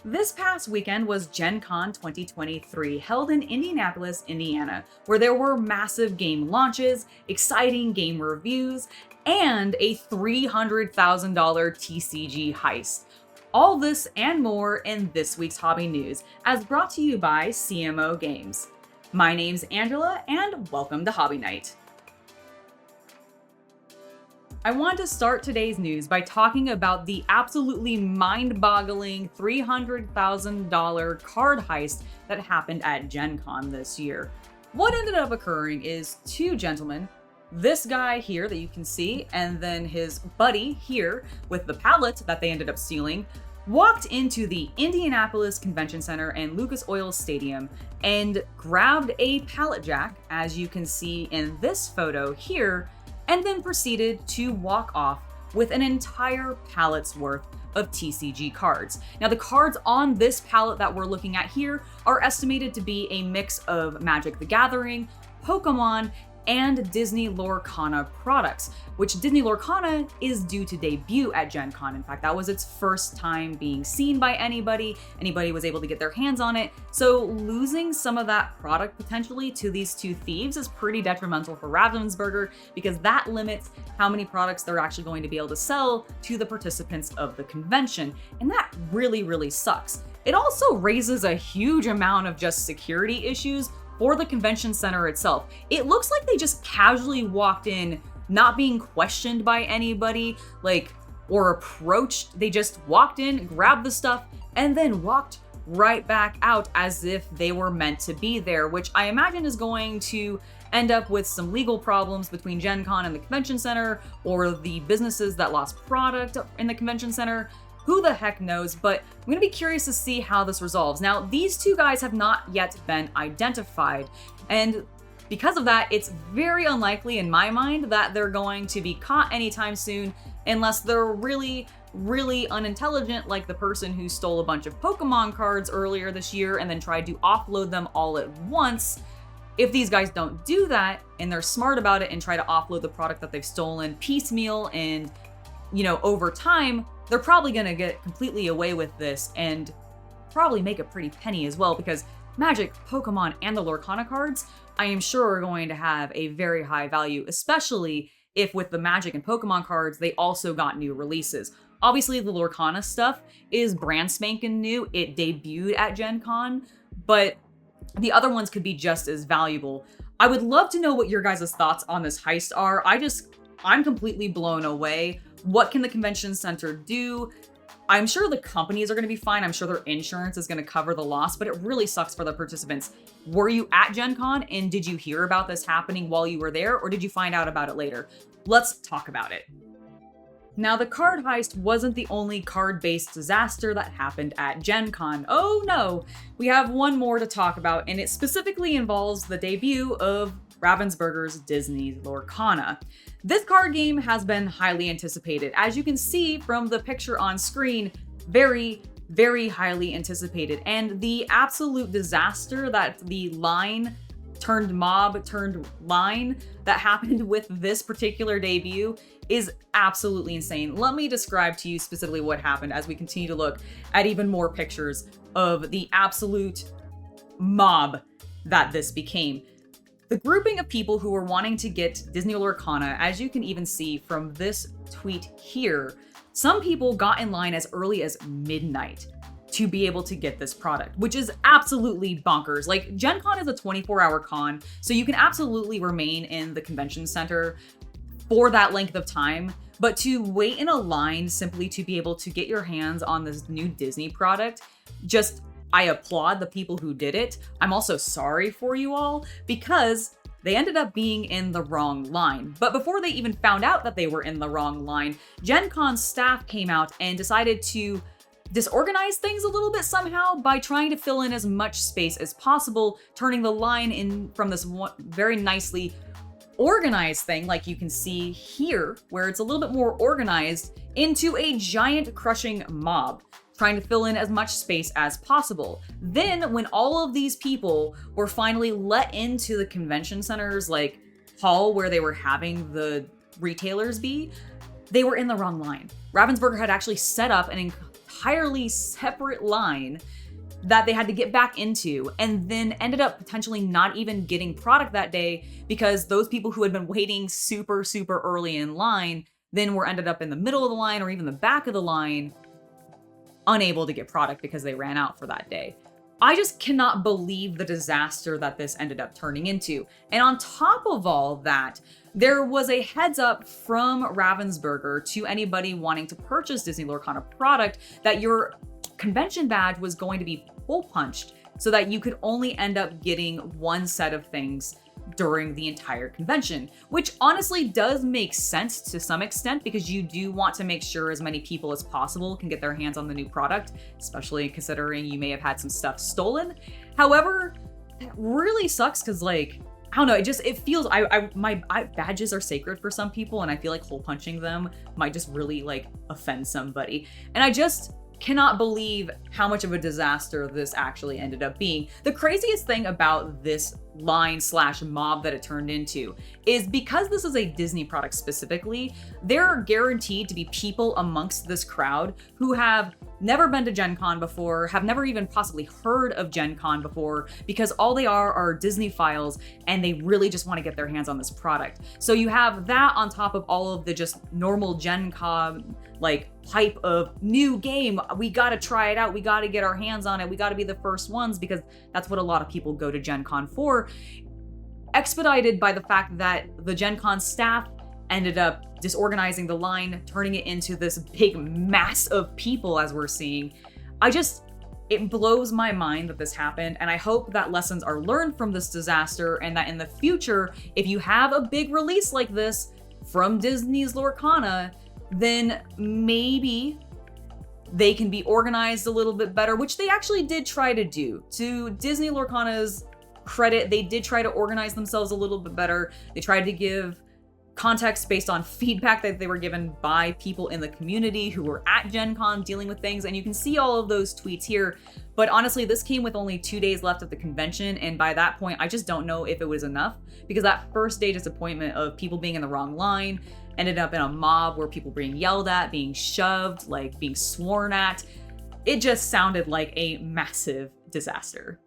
This past weekend was GenCon 2023, held in Indianapolis, Indiana, where there were massive game launches, exciting game reviews, and a $300,000 TCG heist. All this and more in this week's hobby news, as brought to you by CMO Games. My name's Angela, and welcome to Hobby Night. I want to start today's news by talking about the absolutely mind-boggling $300,000 card heist that happened at GenCon this year. What ended up occurring is two gentlemen, this guy here that you can see, and then his buddy here with the pallet that they ended up stealing, walked into the Indianapolis Convention Center and Lucas Oil Stadium and grabbed a pallet jack, as you can see in this photo here, and then proceeded to walk off with an entire pallet's worth of TCG cards. Now, the cards on this pallet that we're looking at here are estimated to be a mix of Magic the Gathering, Pokemon, and Disney Lorcana products, which Disney Lorcana is due to debut at GenCon. In fact, that was its first time being seen by anybody. Anybody was able to get their hands on it. So losing some of that product potentially to these two thieves is pretty detrimental for Ravensburger, because that limits how many products they're actually going to be able to sell to the participants of the convention. And that really, really sucks. It also raises a huge amount of just security issues for the convention center itself. It looks like they just casually walked in, not being questioned by anybody, or approached. They just walked in, grabbed the stuff, and then walked right back out as if they were meant to be there, which I imagine is going to end up with some legal problems between Gen Con and the convention center, or the businesses that lost product in the convention center. Who the heck knows, but I'm going to be curious to see how this resolves. Now, these two guys have not yet been identified, and because of that, it's very unlikely in my mind that they're going to be caught anytime soon, unless they're really, really unintelligent, like the person who stole a bunch of Pokemon cards earlier this year and then tried to offload them all at once. If these guys don't do that, and they're smart about it and try to offload the product that they've stolen piecemeal and, over time, they're probably going to get completely away with this and probably make a pretty penny as well, because Magic, Pokemon, and the Lorcana cards, I am sure are going to have a very high value, especially if with the Magic and Pokemon cards, they also got new releases. Obviously, the Lorcana stuff is brand spanking new. It debuted at Gen Con, but the other ones could be just as valuable. I would love to know what your guys' thoughts on this heist are. I'm completely blown away. What can the convention center do? I'm sure the companies are going to be fine. I'm sure their insurance is going to cover the loss, but it really sucks for the participants. Were you at Gen Con, and did you hear about this happening while you were there, or did you find out about it later? Let's talk about it. Now, the card heist wasn't the only card-based disaster that happened at Gen Con. Oh no, we have one more to talk about, and it specifically involves the debut of Ravensburger's Disney Lorcana. This card game has been highly anticipated. As you can see from the picture on screen, very, very highly anticipated. And the absolute disaster that the line turned mob turned line that happened with this particular debut is absolutely insane. Let me describe to you specifically what happened as we continue to look at even more pictures of the absolute mob that this became. The grouping of people who were wanting to get Disney Lorcana, as you can even see from this tweet here, some people got in line as early as midnight to be able to get this product, which is absolutely bonkers. Gen Con is a 24-hour con, so you can absolutely remain in the convention center for that length of time, but to wait in a line simply to be able to get your hands on this new Disney product, I applaud the people who did it. I'm also sorry for you all, because they ended up being in the wrong line. But before they even found out that they were in the wrong line, Gen Con's staff came out and decided to disorganize things a little bit somehow by trying to fill in as much space as possible, turning the line in from this one very nicely organized thing, like you can see here, where it's a little bit more organized, into a giant crushing mob, trying to fill in as much space as possible. Then, when all of these people were finally let into the convention center's hall where they were having the retailers be, they were in the wrong line. Ravensburger had actually set up an entirely separate line that they had to get back into, and then ended up potentially not even getting product that day because those people who had been waiting super, super early in line then were ended up in the middle of the line or even the back of the line, unable to get product because they ran out for that day. I just cannot believe the disaster that this ended up turning into. And on top of all that, there was a heads up from Ravensburger to anybody wanting to purchase Disney Lorcana product that your convention badge was going to be hole punched so that you could only end up getting one set of things during the entire convention, which honestly does make sense to some extent because you do want to make sure as many people as possible can get their hands on the new product, especially considering you may have had some stuff stolen. However, that really sucks because like, I don't know, it feels, my badges are sacred for some people, and I feel like hole punching them might just really like offend somebody. And I just cannot believe how much of a disaster this actually ended up being. The craziest thing about this line/mob that it turned into is because this is a Disney product specifically, there are guaranteed to be people amongst this crowd who have never been to Gen Con before, have never even possibly heard of Gen Con before, because all they are Disney files and they really just want to get their hands on this product. So you have that on top of all of the just normal Gen Con like hype of new game, we gotta try it out, we gotta get our hands on it, we gotta be the first ones, because that's what a lot of people go to Gen Con for. Expedited by the fact that the Gen Con staff ended up disorganizing the line, turning it into this big mass of people as we're seeing. It blows my mind that this happened, and I hope that lessons are learned from this disaster and that in the future, if you have a big release like this from Disney's Lorcana, then maybe they can be organized a little bit better, which they actually did try to do. To Disney Lorcana's credit, they did try to organize themselves a little bit better. They tried to give context based on feedback that they were given by people in the community who were at Gen Con dealing with things, and you can see all of those tweets here. But honestly, this came with only 2 days left of the convention, and by that point, I just don't know if it was enough, because that first day disappointment of people being in the wrong line ended up in a mob where people being yelled at, being shoved, like being sworn at. It just sounded like a massive disaster.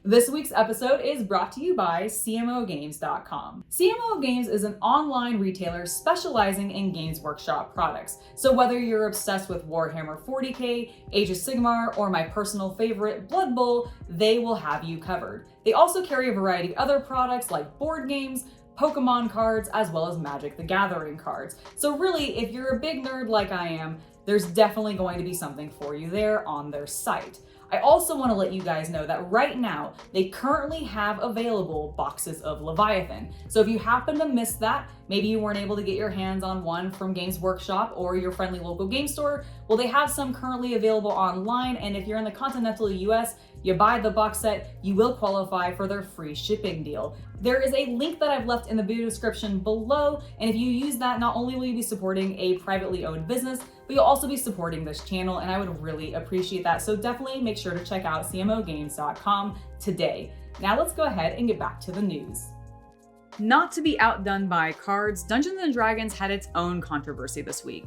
This week's episode is brought to you by CMOGames.com. CMO Games is an online retailer specializing in Games Workshop products. So whether you're obsessed with Warhammer 40k, Age of Sigmar, or my personal favorite, Blood Bowl, they will have you covered. They also carry a variety of other products like board games, Pokemon cards, as well as Magic the Gathering cards. So really, if you're a big nerd like I am, there's definitely going to be something for you there on their site. I also want to let you guys know that right now, they currently have available boxes of Leviathan. So if you happen to miss that, maybe you weren't able to get your hands on one from Games Workshop or your friendly local game store, well, they have some currently available online, and if you're in the continental US, you buy the box set, you will qualify for their free shipping deal. There is a link that I've left in the video description below, and if you use that, not only will you be supporting a privately owned business, but you'll also be supporting this channel, and I would really appreciate that. So definitely make sure to check out CMOGames.com today. Now let's go ahead and get back to the news. Not to be outdone by cards, Dungeons & Dragons had its own controversy this week.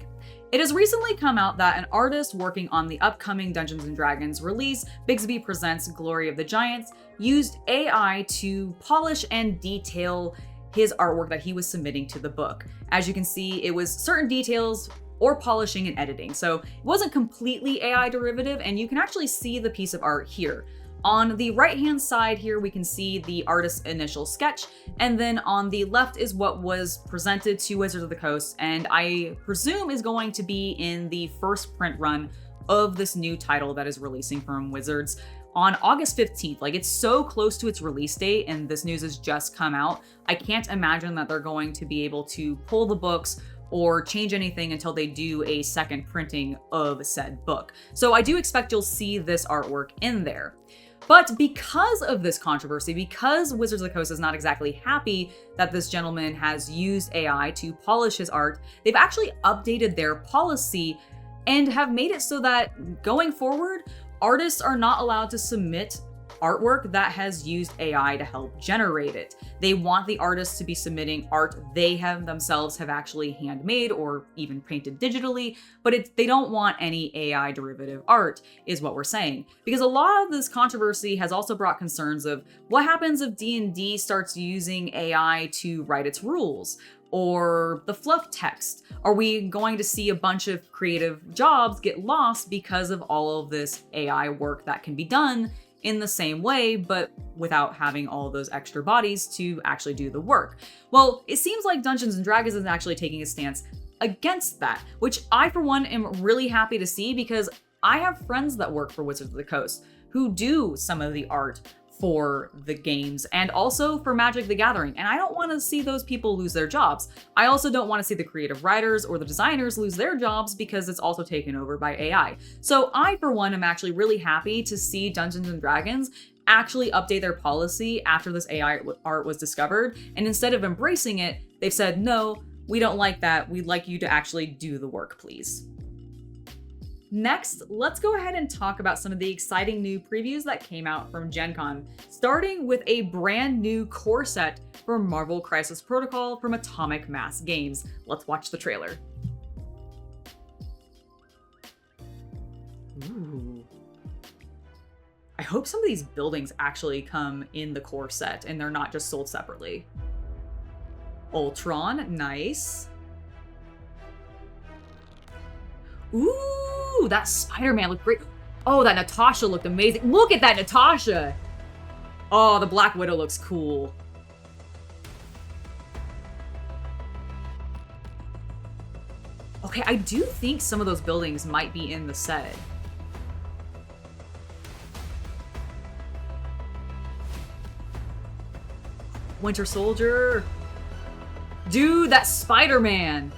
It has recently come out that an artist working on the upcoming Dungeons & Dragons release, Bigsby Presents Glory of the Giants, used AI to polish and detail his artwork that he was submitting to the book. As you can see, it was certain details or polishing and editing, so it wasn't completely AI derivative, and you can actually see the piece of art here. On the right-hand side here, we can see the artist's initial sketch, and then on the left is what was presented to Wizards of the Coast, and I presume is going to be in the first print run of this new title that is releasing from Wizards on August 15th. Like, it's so close to its release date, and this news has just come out. I can't imagine that they're going to be able to pull the books or change anything until they do a second printing of said book. So I do expect you'll see this artwork in there. But because of this controversy, because Wizards of the Coast is not exactly happy that this gentleman has used AI to polish his art, they've actually updated their policy and have made it so that going forward, artists are not allowed to submit artwork that has used AI to help generate it. They want the artists to be submitting art they themselves have actually handmade or even painted digitally, but they don't want any AI derivative art, is what we're saying. Because a lot of this controversy has also brought concerns of what happens if D&D starts using AI to write its rules? Or the fluff text? Are we going to see a bunch of creative jobs get lost because of all of this AI work that can be done in the same way, but without having all of those extra bodies to actually do the work? Well, it seems like Dungeons & Dragons is actually taking a stance against that, which I, for one, am really happy to see, because I have friends that work for Wizards of the Coast who do some of the art for the games and also for Magic the Gathering. And I don't want to see those people lose their jobs. I also don't want to see the creative writers or the designers lose their jobs because it's also taken over by AI. So I, for one, am actually really happy to see Dungeons & Dragons actually update their policy after this AI art was discovered. And instead of embracing it, they've said, no, we don't like that. We'd like you to actually do the work, please. Next, let's go ahead and talk about some of the exciting new previews that came out from GenCon, starting with a brand new core set for Marvel Crisis Protocol from Atomic Mass Games. Let's watch the trailer. Ooh. I hope some of these buildings actually come in the core set and they're not just sold separately. Ultron, nice. Ooh, that Spider-Man looked great. Oh, that Natasha looked amazing. Look at that Natasha. Oh, the Black Widow looks cool. Okay, I do think some of those buildings might be in the set. Winter Soldier. Dude, that's Spider-Man.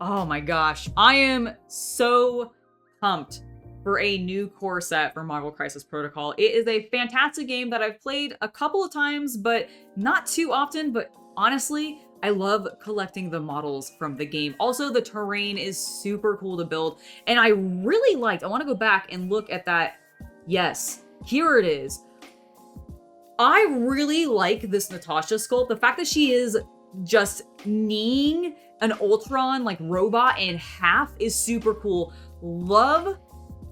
Oh my gosh, I am so pumped for a new core set for Marvel Crisis Protocol. It is a fantastic game that I've played a couple of times, but not too often. But honestly, I love collecting the models from the game. Also, the terrain is super cool to build. And I want to go back and look at that. Yes, here it is. I really like this Natasha sculpt. The fact that she is just kneeing an Ultron like robot in half is super cool. Love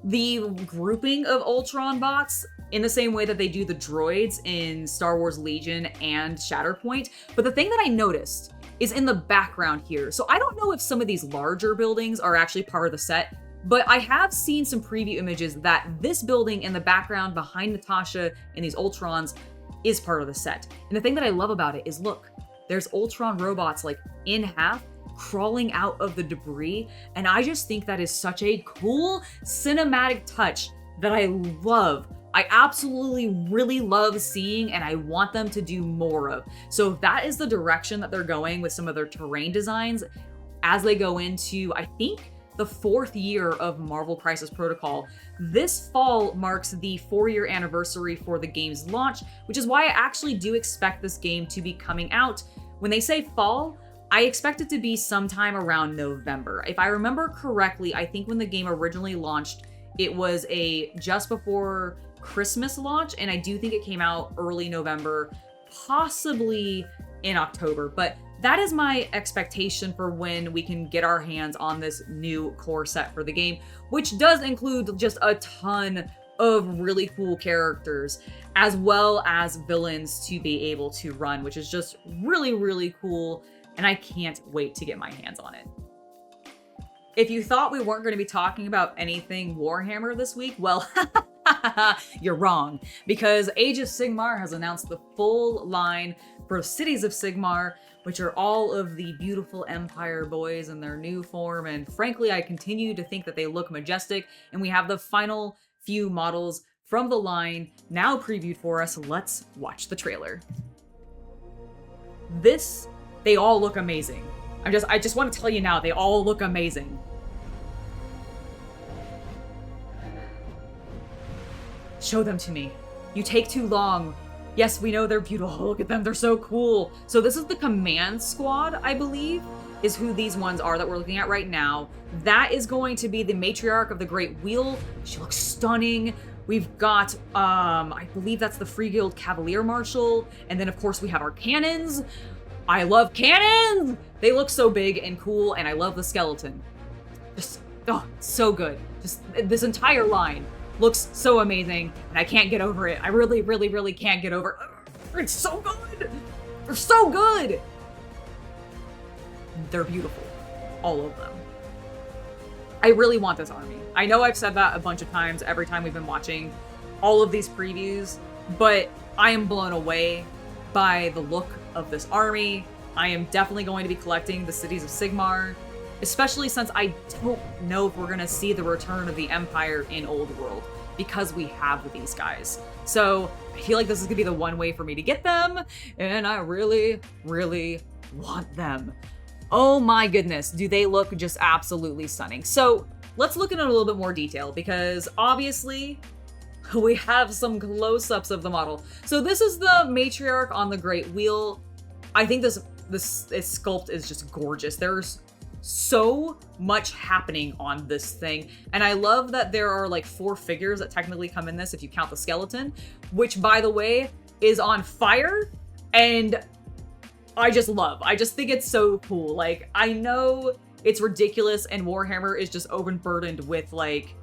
the grouping of Ultron bots in the same way that they do the droids in Star Wars Legion and Shatterpoint. But the thing that I noticed is in the background here. So I don't know if some of these larger buildings are actually part of the set, but I have seen some preview images that this building in the background behind Natasha and these Ultrons is part of the set. And the thing that I love about it is, look, there's Ultron robots like in half crawling out of the debris. And I just think that is such a cool cinematic touch that I love. I absolutely really love seeing, and I want them to do more of. So if that is the direction that they're going with some of their terrain designs as they go into, I think, the 4th year of Marvel Crisis Protocol. This fall marks the 4-year anniversary for the game's launch, which is why I actually do expect this game to be coming out. When they say fall, I expect it to be sometime around November. If I remember correctly, I think when the game originally launched, it was a just before Christmas launch, and I do think it came out early November, possibly in October. But that is my expectation for when we can get our hands on this new core set for the game, which does include just a ton of really cool characters, as well as villains to be able to run, which is just really, really cool. And I can't wait to get my hands on it. If you thought we weren't going to be talking about anything Warhammer this week, well, you're wrong, because Age of Sigmar has announced the full line for Cities of Sigmar, which are all of the beautiful Empire boys in their new form. And frankly, I continue to think that they look majestic. And we have the final few models from the line now previewed for us. Let's watch the trailer. They all look amazing. I just want to tell you now, they all look amazing. Show them to me. You take too long. Yes, we know they're beautiful. Look at them. They're so cool. So this is the command squad, I believe, is who these ones are that we're looking at right now. That is going to be the matriarch of the Great Wheel. She looks stunning. We've got, I believe that's the Free Guild Cavalier Marshal. And then, of course, we have our cannons. I love cannons! They look so big and cool, and I love the skeleton. Just, oh, so good. Just this entire line looks so amazing, and I can't get over it. I really, really, really can't get over it. It's so good! They're so good! They're beautiful. All of them. I really want this army. I know I've said that a bunch of times every time we've been watching all of these previews, but I am blown away by the look of this army. I am definitely going to be collecting the cities of Sigmar, especially since I don't know if we're going to see the return of the Empire in Old World, because we have these guys. So I feel like this is going to be the one way for me to get them, and I really, really want them. Oh my goodness, do they look just absolutely stunning. So let's look at it in a little bit more detail, because obviously we have some close-ups of the model. So this is the matriarch on the Great Wheel. I think this sculpt is just gorgeous. There's so much happening on this thing, and I love that there are like 4 figures that technically come in this if you count the skeleton, which, by the way, is on fire, and I just think it's so cool. Like, I know it's ridiculous and Warhammer is just overburdened with like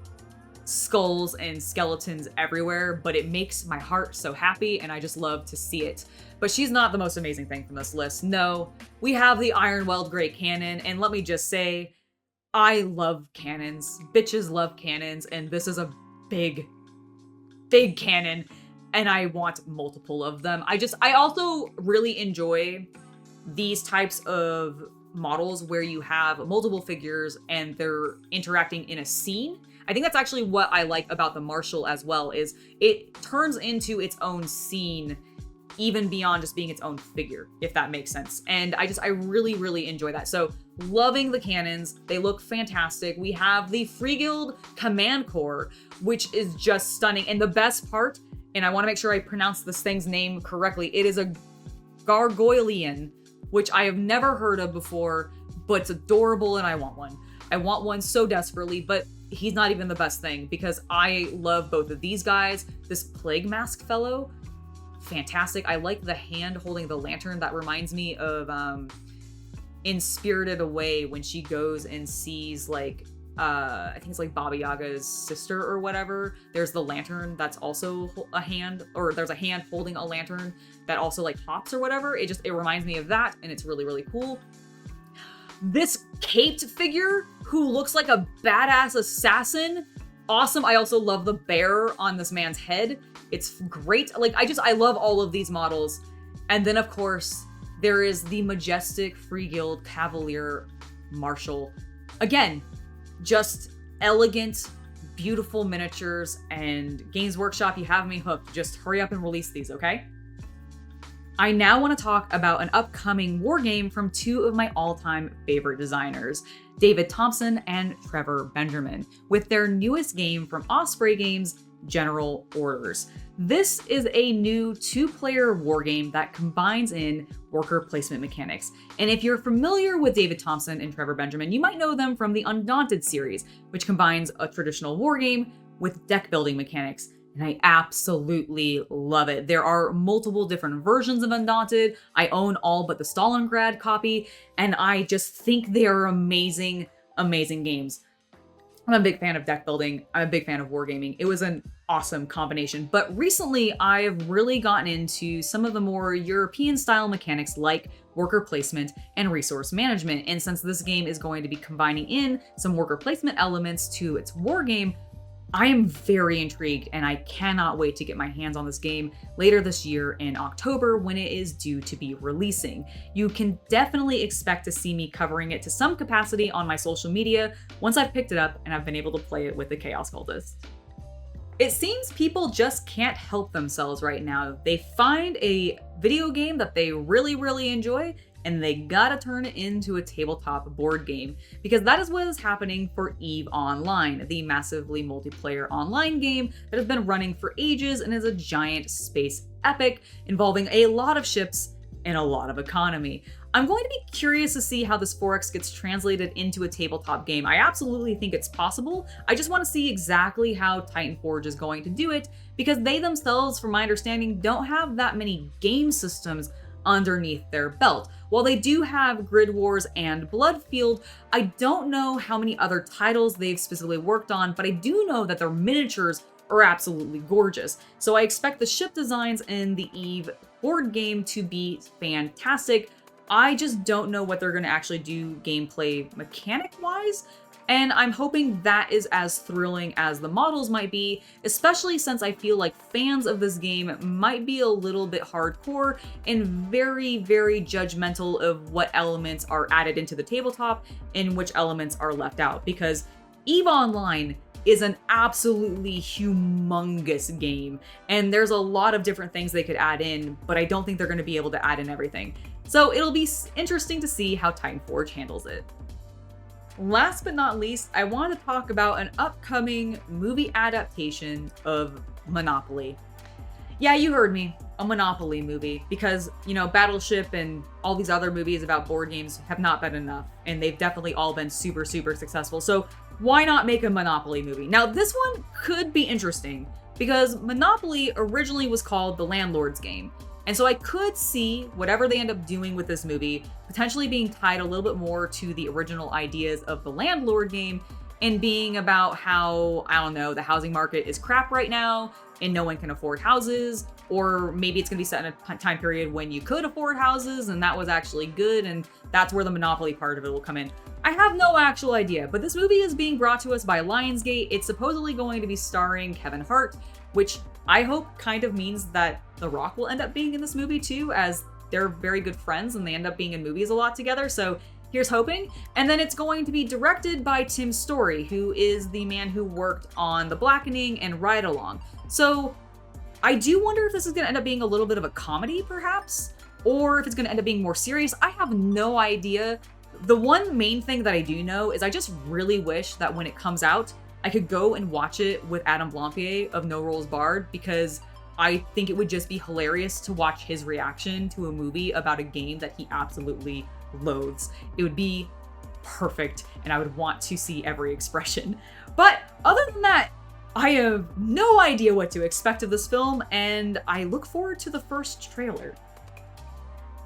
skulls and skeletons everywhere, but it makes my heart so happy, and I just love to see it. But she's not the most amazing thing from this list. No, we have the Ironweld Great Cannon, and let me just say, I love cannons. Bitches love cannons, and this is a big, big cannon, and I want multiple of them. I also really enjoy these types of models where you have multiple figures and they're interacting in a scene. I think that's actually what I like about the Marshal as well, is it turns into its own scene even beyond just being its own figure, if that makes sense. And I really, really enjoy that. So loving the cannons. They look fantastic. We have the Free Guild Command Corps, which is just stunning. And the best part, and I want to make sure I pronounce this thing's name correctly, it is a Gargoylean, which I have never heard of before, but it's adorable and I want one. I want one so desperately, but he's not even the best thing, because I love both of these guys. This Plague Mask fellow, fantastic. I like the hand holding the lantern. That reminds me of in Spirited Away, when she goes and sees like I think it's like Baba Yaga's sister or whatever. There's the lantern that's also a hand, or there's a hand holding a lantern that also like hops or whatever. It reminds me of that, and it's really, really cool. This caped figure who looks like a badass assassin, awesome. I also love the bear on this man's head. It's great. Like, I love all of these models. And then, of course, there is the majestic Free Guild Cavalier Marshal. Again, just elegant, beautiful miniatures, and Games Workshop, you have me hooked. Just hurry up and release these, okay? I now want to talk about an upcoming war game from 2 of my all-time favorite designers, David Thompson and Trevor Benjamin, with their newest game from Osprey Games, General Orders. This is a new 2-player war game that combines in worker placement mechanics. And if you're familiar with David Thompson and Trevor Benjamin, you might know them from the Undaunted series, which combines a traditional war game with deck building mechanics. And I absolutely love it. There are multiple different versions of Undaunted. I own all but the Stalingrad copy, and I just think they are amazing, amazing games. I'm a big fan of deck building. I'm a big fan of wargaming. It was an awesome combination. But recently, I've really gotten into some of the more European style mechanics like worker placement and resource management. And since this game is going to be combining in some worker placement elements to its war game, I am very intrigued, and I cannot wait to get my hands on this game later this year in October when it is due to be releasing. You can definitely expect to see me covering it to some capacity on my social media once I've picked it up and I've been able to play it with the Chaos Cultist. It seems people just can't help themselves right now. They find a video game that they really, really enjoy, and they gotta turn it into a tabletop board game, because that is what is happening for EVE Online, the massively multiplayer online game that has been running for ages and is a giant space epic, involving a lot of ships and a lot of economy. I'm going to be curious to see how this 4X gets translated into a tabletop game. I absolutely think it's possible. I just want to see exactly how Titan Forge is going to do it, because they themselves, from my understanding, don't have that many game systems underneath their belt. While they do have Grid Wars and Bloodfield, I don't know how many other titles they've specifically worked on, but I do know that their miniatures are absolutely gorgeous. So I expect the ship designs in the EVE board game to be fantastic. I just don't know what they're going to actually do gameplay mechanic-wise, and I'm hoping that is as thrilling as the models might be, especially since I feel like fans of this game might be a little bit hardcore and very, very judgmental of what elements are added into the tabletop and which elements are left out, because EVE Online is an absolutely humongous game, and there's a lot of different things they could add in, but I don't think they're going to be able to add in everything. So it'll be interesting to see how Titan Forge handles it. Last but not least, I want to talk about an upcoming movie adaptation of Monopoly. Yeah, you heard me, a Monopoly movie, because, you know, Battleship and all these other movies about board games have not been enough, and they've definitely all been super, super successful. So why not make a Monopoly movie? Now, this one could be interesting, because Monopoly originally was called The Landlord's Game. And so I could see whatever they end up doing with this movie potentially being tied a little bit more to the original ideas of the Landlord game, and being about how, I don't know, the housing market is crap right now and no one can afford houses, or maybe it's going to be set in a time period when you could afford houses and that was actually good, and that's where the Monopoly part of it will come in. I have no actual idea, but this movie is being brought to us by Lionsgate. It's supposedly going to be starring Kevin Hart, which I hope kind of means that The Rock will end up being in this movie too, as they're very good friends and they end up being in movies a lot together. So here's hoping. And then it's going to be directed by Tim Story, who is the man who worked on The Blackening and Ride Along. So I do wonder if this is going to end up being a little bit of a comedy, perhaps, or if it's going to end up being more serious. I have no idea. The one main thing that I do know is I just really wish that when it comes out, I could go and watch it with Adam Blampier of No Rules Barred, because I think it would just be hilarious to watch his reaction to a movie about a game that he absolutely loathes. It would be perfect, and I would want to see every expression. But other than that, I have no idea what to expect of this film, and I look forward to the first trailer.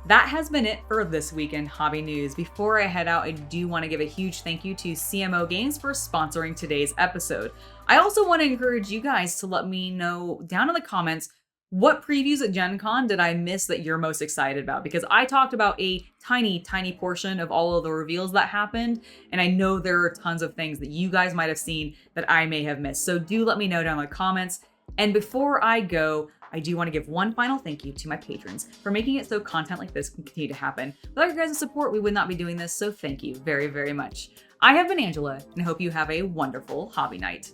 That has been it for this week in hobby news. Before I head out, I do want to give a huge thank you to CMO Games for sponsoring today's episode. I also want to encourage you guys to let me know down in the comments what previews at Gen Con did I miss that you're most excited about, because I talked about a tiny, tiny portion of all of the reveals that happened, and I know there are tons of things that you guys might have seen that I may have missed. So do let me know down in the comments. And before I go, I do want to give one final thank you to my patrons for making it so content like this can continue to happen. Without your guys' support, we would not be doing this, so thank you very, very much. I have been Angela, and I hope you have a wonderful hobby night.